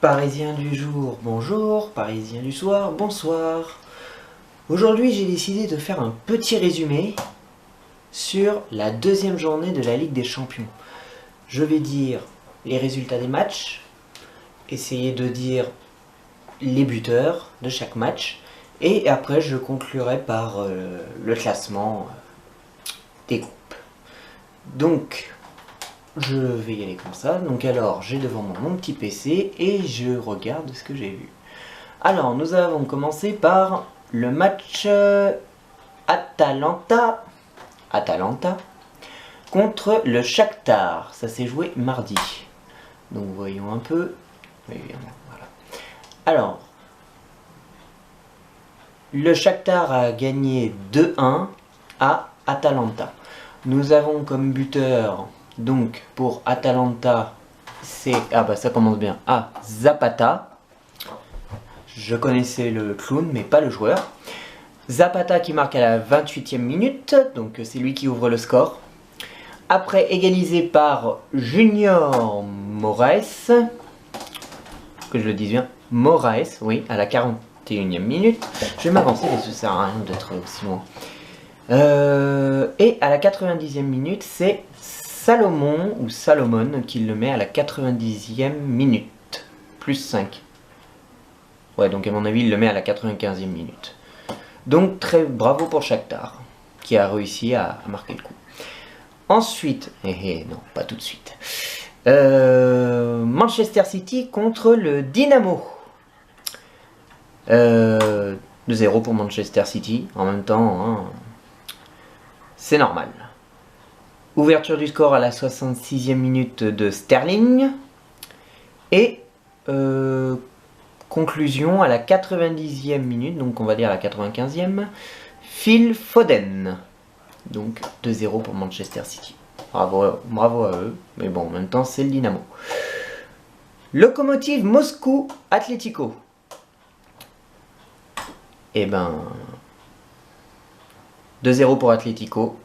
Parisiens du jour, bonjour, Parisiens du soir, bonsoir. Aujourd'hui, j'ai décidé de faire un petit résumé sur la deuxième journée de la Ligue des Champions. Je vais dire les résultats des matchs, essayer de dire les buteurs de chaque match, et après je conclurai par le classement des groupes. Donc, je vais y aller comme ça. Donc alors, j'ai devant moi mon petit PC et je regarde ce que j'ai vu. Alors, nous avons commencé par le match Atalanta contre le Shakhtar. Ça s'est joué mardi. Donc voyons un peu. Voilà. Alors, le Shakhtar a gagné 2-1 à Atalanta. Nous avons comme buteur, donc pour Atalanta, c'est... Ah bah ça commence bien. Ah, Zapata. Je connaissais le clown, mais pas le joueur. Zapata qui marque à la 28e minute, donc c'est lui qui ouvre le score. Après, égalisé par Junior Moraes. Que je le dise bien. Moraes, oui, à la 41e minute. Je vais m'avancer parce que ça sert à rien d'être aussi loin. Et à la 90e minute, c'est Salomon ou Salomon qui le met à la 90e minute. Plus 5. Ouais, donc à mon avis, il le met à la 95e minute. Donc très bravo pour Shakhtar, qui a réussi à marquer le coup. Ensuite, non, pas tout de suite. Manchester City contre le Dynamo. 2-0 pour Manchester City. En même temps, hein, c'est normal. Ouverture du score à la 66e minute de Sterling. Et conclusion à la 90e minute, donc on va dire à la 95e, Phil Foden. Donc 2-0 pour Manchester City. Bravo à eux, mais bon, en même temps, c'est le Dynamo. Lokomotiv Moscou Atlético. Eh ben, 2-0 pour Atlético.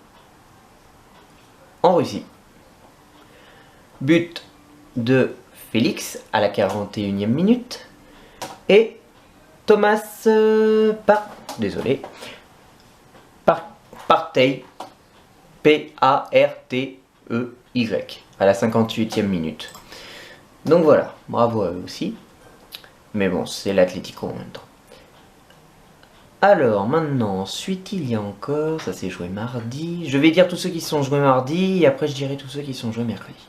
En Russie. But de Félix à la 41e minute. Et Thomas Partey, P-A-R-T-E-Y, à la 58e minute. Donc voilà, bravo à eux aussi. Mais bon, c'est l'Atlético en même temps. Alors maintenant, ensuite il y a encore, ça s'est joué mardi. Je vais dire tous ceux qui sont joués mardi et après je dirai tous ceux qui sont joués mercredi.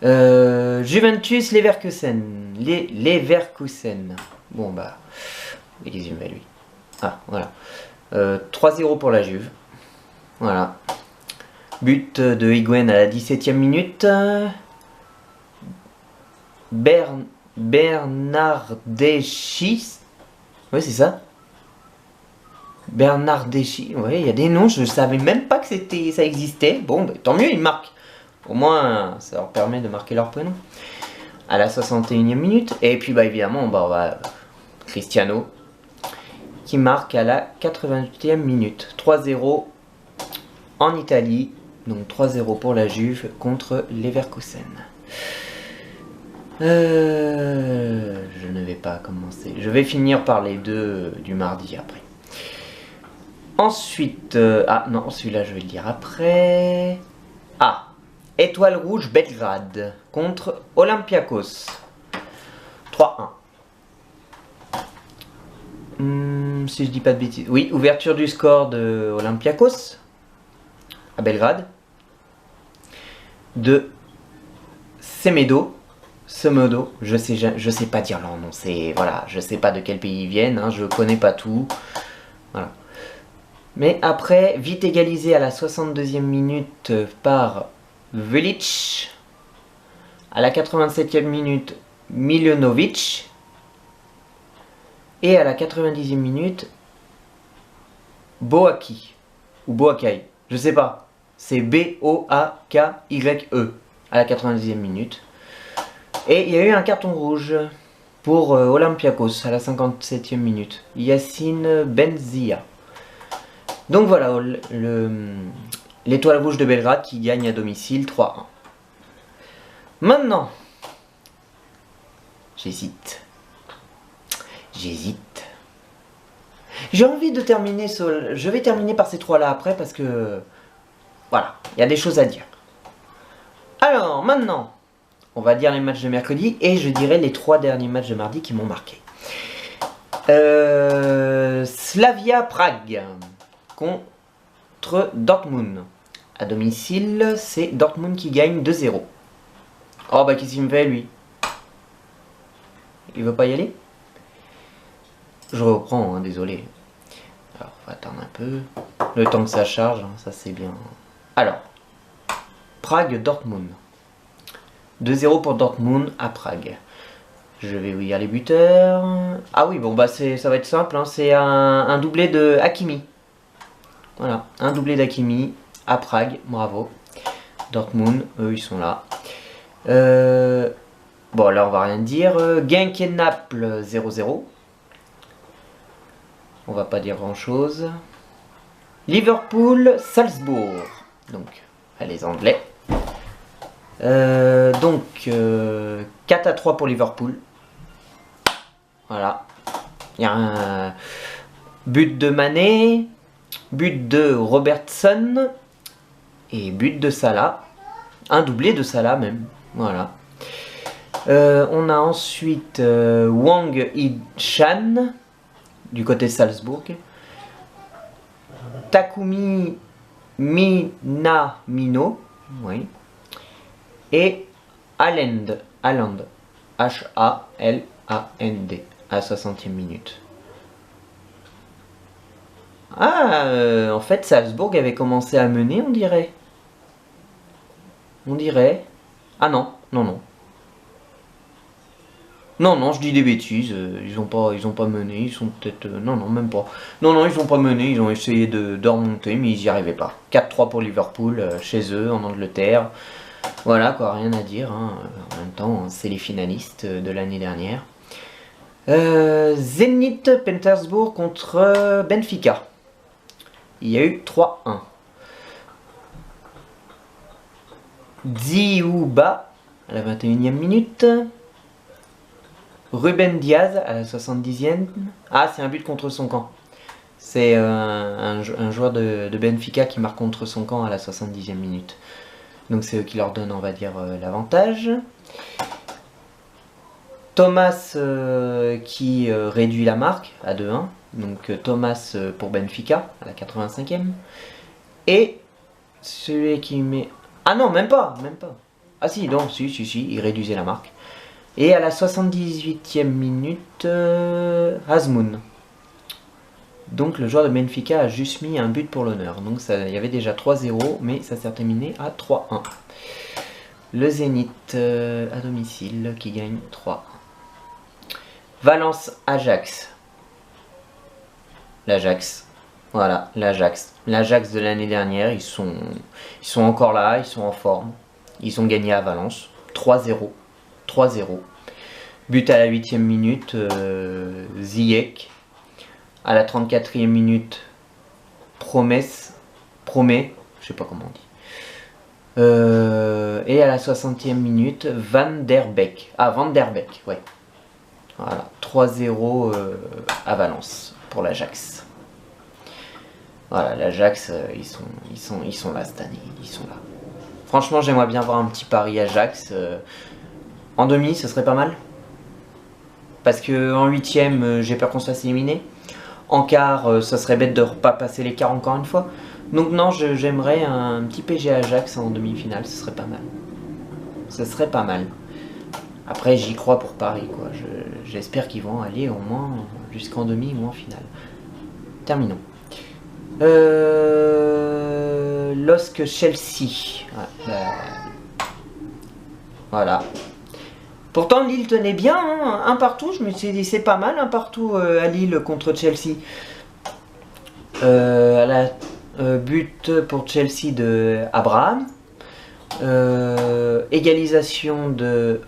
Juventus Leverkusen. Leverkusen. Bon bah, qu'est-ce lui. Ah voilà. 3-0 pour la Juve. Voilà. But de Higuain à la 17e minute. Bernardeschi. Ouais, c'est ça. Bernardeschi. Ouais, il y a des noms, je savais même pas que ça existait. Bon, bah, tant mieux, ils marquent. Au moins, ça leur permet de marquer leur prénom. À la 61e minute. Et puis, bah, évidemment, bah, Cristiano qui marque à la 88e minute. 3-0 en Italie. Donc 3-0 pour la Juve contre Leverkusen. Je ne vais pas commencer. Je vais finir par les deux du mardi après. Ensuite... ah non, celui-là je vais le dire après. Ah, Étoile Rouge Belgrade contre Olympiakos. 3-1. Si je dis pas de bêtises. Oui, ouverture du score de Olympiakos à Belgrade. De Semedo, je sais pas dire leur nom. C'est voilà, je sais pas de quel pays ils viennent. Hein, je connais pas tout. Voilà. Mais après, vite égalisé à la 62e minute par Velic. À la 87e minute, Miljonovic. Et à la 90e minute, Boaki. Ou Boakai. Je sais pas. C'est B-O-A-K-Y-E. À la 90e minute. Et il y a eu un carton rouge pour Olympiakos à la 57e minute. Yacine Benzia. Donc voilà, l'Étoile Rouge de Belgrade qui gagne à domicile 3-1. Maintenant, J'hésite. J'hésite. J'ai envie de terminer sur... Je vais terminer par ces trois-là après parce que... Voilà, il y a des choses à dire. Alors, maintenant, on va dire les matchs de mercredi et je dirai les trois derniers matchs de mardi qui m'ont marqué. Slavia Prague contre Dortmund. À domicile, c'est Dortmund qui gagne 2-0. Oh bah qu'est-ce qu'il me fait lui? Il veut pas y aller? Je reprends, hein, désolé. Alors, on va attendre un peu. Le temps que ça charge, hein, ça c'est bien. Alors, Prague-Dortmund. 2-0 pour Dortmund à Prague. Je vais vous dire les buteurs. Ah oui, bon bah ça va être simple, hein, c'est un doublé de Hakimi. Voilà, un doublé d'Hakimi à Prague, bravo. Dortmund, eux ils sont là. Bon là on va rien dire. Genk et Naples 0-0. On va pas dire grand chose. Liverpool, Salzbourg. Donc, les Anglais. 4-3 pour Liverpool. Voilà. Il y a un but de Mané, but de Robertson et but de Salah. Un doublé de Salah même. Voilà. On a ensuite Wang Hee-chan du côté de Salzbourg. Takumi Minamino, oui. Et Haaland, H-A-L-A-N-D, à 60e minute. Ah, en fait, Salzbourg avait commencé à mener, on dirait. On dirait. Ah non, non, non. Non, non, je dis des bêtises, ils ont pas mené, ils sont peut-être... non, non, même pas. Non, non, ils ont pas mené, ils ont essayé de remonter, mais ils n'y arrivaient pas. 4-3 pour Liverpool, chez eux, en Angleterre. Voilà, quoi, rien à dire, hein. En même temps, c'est les finalistes de l'année dernière. Zenit Petersbourg contre Benfica. Il y a eu 3-1. Dziuba, à la 21e minute. Ruben Diaz à la 70e. Ah, c'est un but contre son camp. C'est un joueur de Benfica qui marque contre son camp à la 70e minute. Donc c'est eux qui leur donnent, on va dire, l'avantage. Thomas qui réduit la marque à 2-1. Donc Thomas pour Benfica à la 85e. Et celui qui met... Ah non, même pas. Ah si, donc, si, il réduisait la marque. Et à la 78e minute, Hazmoun. Donc le joueur de Benfica a juste mis un but pour l'honneur. Donc il y avait déjà 3-0, mais ça s'est terminé à 3-1. Le Zénith à domicile qui gagne 3-1. Valence-Ajax. L'Ajax. Voilà, l'Ajax. L'Ajax de l'année dernière, ils sont encore là, ils sont en forme. Ils ont gagné à Valence. 3-0. 3-0. But à la 8e minute, Ziyech. À la 34e minute, Promet, je sais pas comment on dit. Et à la 60e minute, Van der Beek. Ah, Van der Beek, ouais. Voilà, 3-0 à Valence pour l'Ajax. Voilà, l'Ajax, ils sont là cette année, ils sont là. Franchement, j'aimerais bien voir un petit pari Ajax. En demi, ce serait pas mal. Parce que en 8e, j'ai peur qu'on se fasse éliminer. En quart, ça serait bête de ne pas passer les quarts encore une fois. Donc non, j'aimerais un petit PG Ajax en demi-finale, ce serait pas mal. Ce serait pas mal. Après, j'y crois pour Paris, quoi. J'espère qu'ils vont aller au moins jusqu'en demi ou en finale. Terminons. LOSC Chelsea. Ouais, voilà. Pourtant Lille tenait bien, hein, un partout, je me suis dit c'est pas mal, un partout à Lille contre Chelsea. But pour Chelsea de Abraham. Égalisation de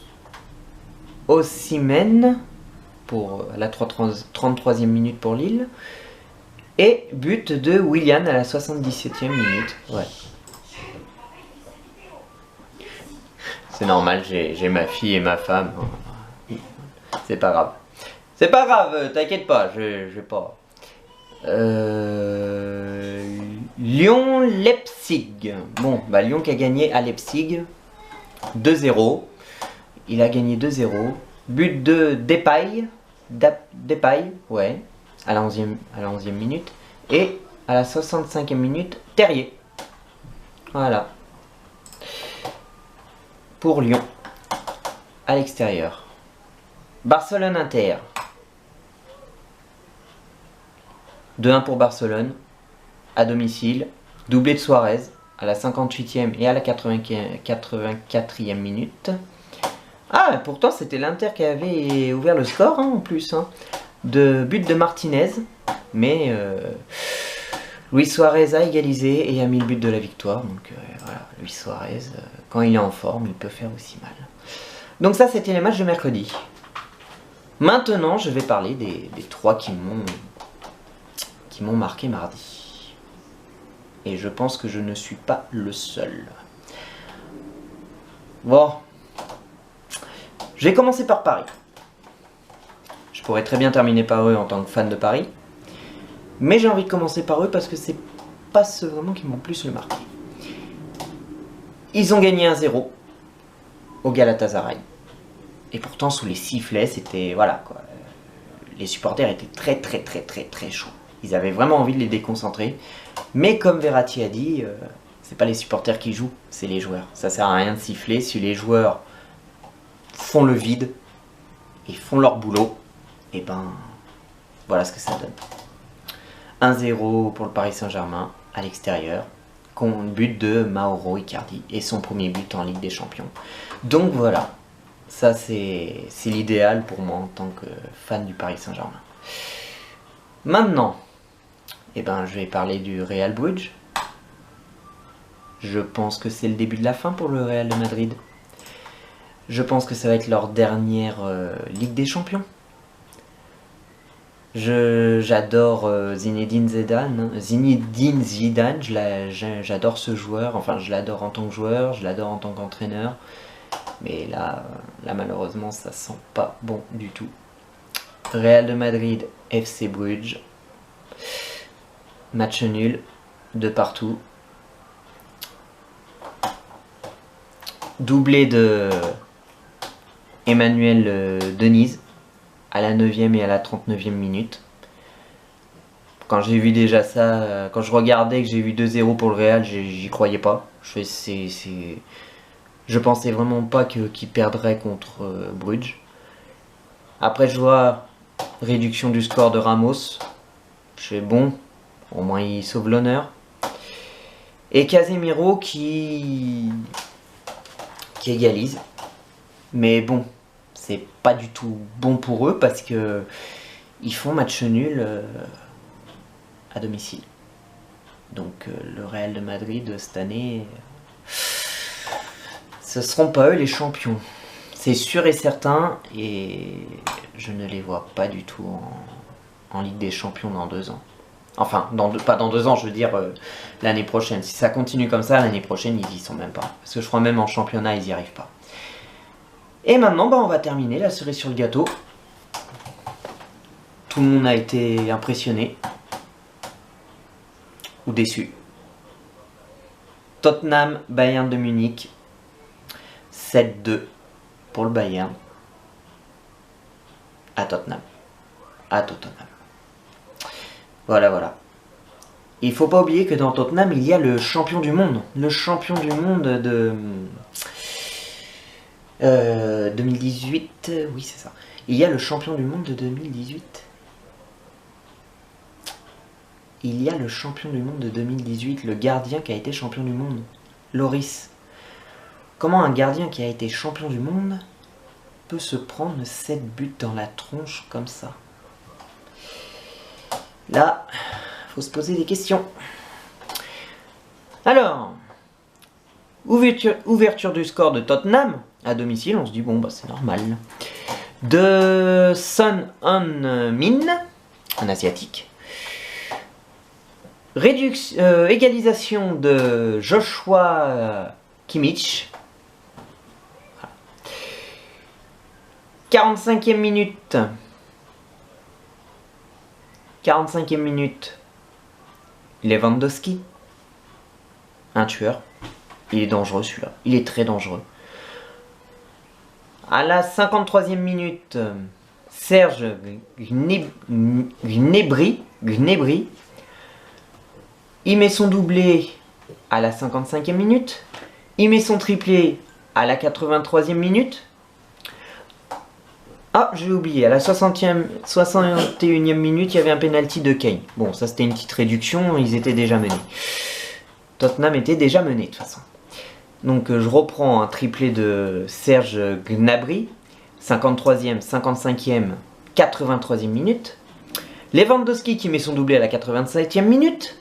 Osimhen pour la 33e minute pour Lille. Et but de Willian à la 77e minute. Ouais. C'est normal, j'ai ma fille et ma femme. C'est pas grave. C'est pas grave, t'inquiète pas, je vais pas. Lyon-Leipzig. Bon, bah Lyon qui a gagné à Leipzig 2-0. Il a gagné 2-0. But de Depay. Depay, ouais. À la 11e minute. Et à la 65e minute, Terrier. Voilà. Pour Lyon. À l'extérieur. Barcelone-Inter. 2-1 pour Barcelone. À domicile. Doublé de Suarez. À la 58e et à la 84e minute. Ah, pourtant c'était l'Inter qui avait ouvert le score hein, en plus. Hein, de but de Martinez. Mais Luis Suarez a égalisé et a mis le but de la victoire. Donc voilà, Luis Suarez, quand il est en forme, il peut faire aussi mal. Donc ça c'était les matchs de mercredi. Maintenant je vais parler des 3 qui m'ont marqué mardi. Et je pense que je ne suis pas le seul. Bon. Je vais commencer par Paris. Je pourrais très bien terminer par eux en tant que fan de Paris. Mais j'ai envie de commencer par eux parce que c'est pas ceux vraiment qui m'ont plus le marqué. Ils ont gagné 1-0 au Galatasaray. Et pourtant sous les sifflets, c'était... Voilà quoi. Les supporters étaient très chauds. Ils avaient vraiment envie de les déconcentrer. Mais comme Verratti a dit, c'est pas les supporters qui jouent, c'est les joueurs. Ça sert à rien de siffler si les joueurs font le vide et font leur boulot. Et ben, voilà ce que ça donne. 1-0 pour le Paris Saint-Germain à l'extérieur. But de Mauro Icardi et son premier but en Ligue des Champions. Donc voilà, ça c'est l'idéal pour moi en tant que fan du Paris Saint-Germain. Maintenant, eh ben, je vais parler du Real Bruges. Je pense que c'est le début de la fin pour le Real de Madrid. Je pense que ça va être leur dernière Ligue des Champions. J'adore Zinedine Zidane. J'adore ce joueur. Enfin, je l'adore en tant que joueur, je l'adore en tant qu'entraîneur. Mais là, malheureusement, ça sent pas bon du tout. Real de Madrid, FC Bruges. Match nul, de partout. Doublé de Emmanuel Denise à la 9e et à la 39e minute. Quand j'ai vu déjà ça, quand je regardais que j'ai vu 2-0 pour le Real, j'y croyais pas. Je pensais vraiment pas qu'ils perdraient contre Bruges. Après je vois réduction du score de Ramos. Je fais bon, au moins il sauve l'honneur. Et Casemiro qui égalise. Mais bon, c'est pas du tout bon pour eux parce que ils font match nul à domicile. Donc le Real de Madrid cette année, ce seront pas eux les champions. C'est sûr et certain et je ne les vois pas du tout en Ligue des Champions dans 2 ans. Enfin, pas dans 2 ans, je veux dire l'année prochaine. Si ça continue comme ça, l'année prochaine, ils y sont même pas. Parce que je crois même en championnat, ils y arrivent pas. Et maintenant, bah, on va terminer la cerise sur le gâteau. Tout le monde a été impressionné. Ou déçu. Tottenham, Bayern de Munich. 7-2 pour le Bayern. À Tottenham. Voilà. Il faut pas oublier que dans Tottenham, il y a le champion du monde. Le champion du monde de 2018. Oui, c'est ça. Il y a le champion du monde de 2018. Il y a le champion du monde de 2018, le gardien qui a été champion du monde. Loris. Comment un gardien qui a été champion du monde peut se prendre 7 buts dans la tronche comme ça? Là, faut se poser des questions. Alors, ouverture du score de Tottenham à domicile, on se dit bon bah c'est normal. De Son Heung-min, un asiatique. Égalisation de Joshua Kimmich. 45e minute. 45e minute. Lewandowski. Un tueur. Il est dangereux celui-là. Il est très dangereux. À la 53e minute, Serge Gnabry. Il met son doublé à la 55e minute. Il met son triplé à la 83e minute. Ah, j'ai oublié, à la 61e minute, il y avait un penalty de Kane. Bon, ça c'était une petite réduction, ils étaient déjà menés. Tottenham était déjà mené de toute façon. Donc je reprends un triplé de Serge Gnabry, 53e, 55e, 83e minute. Lewandowski qui met son doublé à la 87e minute.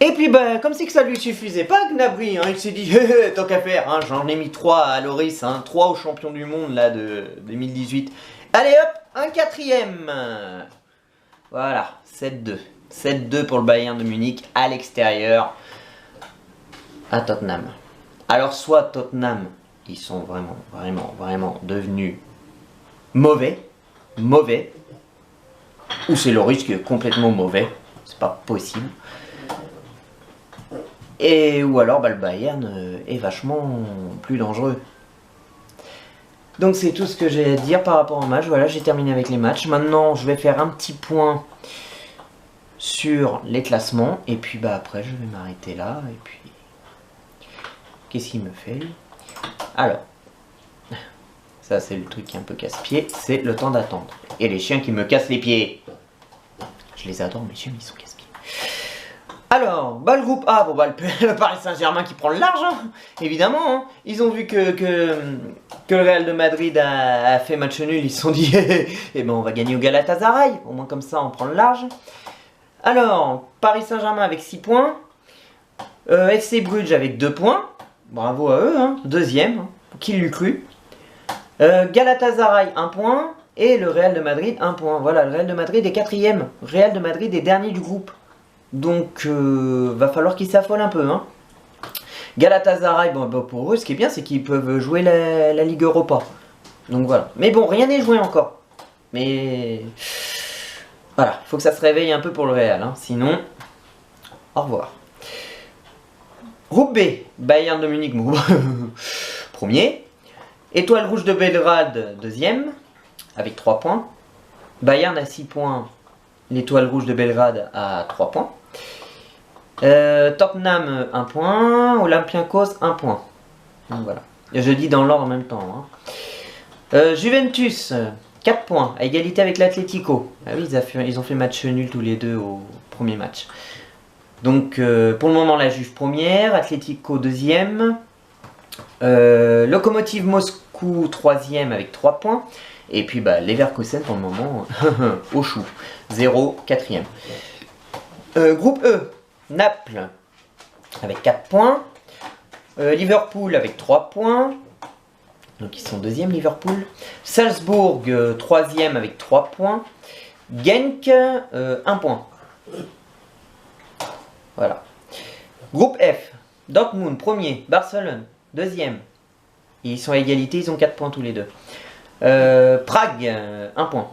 Et puis bah, comme c'est que ça lui suffisait pas, Gnabry, hein, il s'est dit tant qu'à faire, hein, j'en ai mis 3 à Loris, hein, 3 au champion du monde là de 2018. Allez hop, un quatrième. Voilà, 7-2. 7-2 pour le Bayern de Munich à l'extérieur à Tottenham. Alors soit Tottenham, ils sont vraiment devenus mauvais, ou c'est Loris qui est complètement mauvais, c'est pas possible. Et ou alors bah, le Bayern est vachement plus dangereux. Donc c'est tout ce que j'ai à dire par rapport au match. Voilà, j'ai terminé avec les matchs. Maintenant je vais faire un petit point sur les classements. Et puis bah après je vais m'arrêter là. Et puis qu'est-ce qu'il me fait lui? Alors, ça c'est le truc qui est un peu casse-pied. C'est le temps d'attendre. Et les chiens qui me cassent les pieds. Je les adore mes chiens mais ils sont casse-pieds. Alors, bah, le groupe A, bon, bah, le Paris Saint-Germain qui prend le large, hein, évidemment. Hein. Ils ont vu que le Real de Madrid a fait match nul, ils se sont dit, eh ben on va gagner au Galatasaray, au moins comme ça on prend le large. Alors, Paris Saint-Germain avec 6 points, FC Bruges avec 2 points, bravo à eux, hein, deuxième, hein, qui l'eût cru. Galatasaray 1 point, et le Real de Madrid 1 point. Voilà, le Real de Madrid est 4ème, Real de Madrid est dernier du groupe. Donc, va falloir qu'ils s'affolent un peu. Hein. Galatasaray, bon, bah, pour eux, ce qui est bien, c'est qu'ils peuvent jouer la Ligue Europa. Donc voilà. Mais bon, rien n'est joué encore. Mais voilà, il faut que ça se réveille un peu pour le Real. Hein. Sinon, au revoir. Groupe B, Bayern de Munich, premier. Étoile Rouge de Belgrade, deuxième, avec 3 points. Bayern à 6 points. L'Étoile Rouge de Belgrade à 3 points. Tottenham 1 point. Olympiakos 1 point. Donc voilà. Je dis dans l'ordre en même temps. Hein. Juventus 4 points. À égalité avec l'Atlético. Ah oui, ils ont fait match nul tous les deux au premier match. Donc pour le moment la Juve première. Atlético deuxième. Lokomotiv Moscou 3ème avec 3 points. Et puis bah, Leverkusen pour le moment au chou. 0, 4ème. Groupe E, Naples avec 4 points. Liverpool avec 3 points. Donc ils sont deuxième Liverpool. Salzbourg 3ème avec 3 points. Genk 1 point. Voilà. Groupe F, Dortmund premier. Barcelone deuxième. Ils sont à égalité, ils ont 4 points tous les deux. Prague 1 point.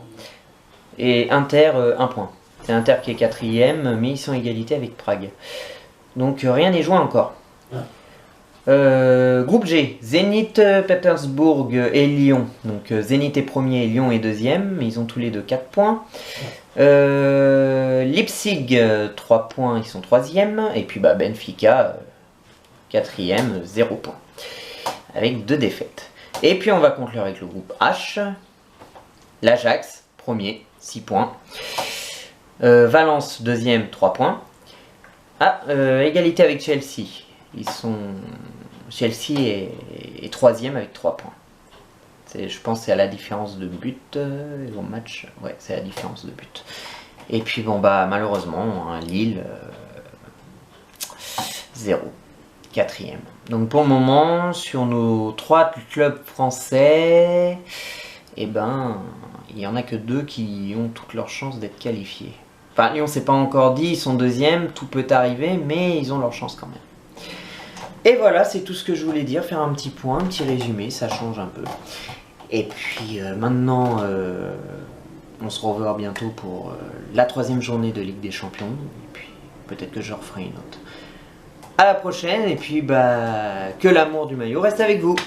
Et Inter 1 point. C'est Inter qui est 4ème, mais ils sont à égalité avec Prague. Donc rien n'est joué encore. Groupe G, Zénith, Pétersbourg et Lyon. Donc Zénith est premier et Lyon est deuxième, mais ils ont tous les deux 4 points. Leipzig 3 points, ils sont 3ème. Et puis bah, Benfica 4ème, 0 points. Avec 2 défaites. Et puis on va conclure avec le groupe H. L'Ajax, premier, 6 points. Valence, deuxième, 3 points. Ah, égalité avec Chelsea. Chelsea est 3ème avec 3 points. Je pense que c'est à la différence de but au match. Ouais, c'est à la différence de but. Et puis bon bah malheureusement, hein, Lille 0. 4ème. Donc pour le moment, sur nos 3 clubs français, eh ben, il n'y en a que 2 qui ont toutes leurs chances d'être qualifiés. Enfin, Lyon, c'est pas encore dit, ils sont deuxième, tout peut arriver, mais ils ont leur chance quand même. Et voilà, c'est tout ce que je voulais dire, faire un petit point, un petit résumé, ça change un peu. Et puis maintenant, on se reverra bientôt pour la 3e journée de Ligue des Champions. Et puis peut-être que je referai une autre. À la prochaine, et puis bah, que l'amour du maillot reste avec vous.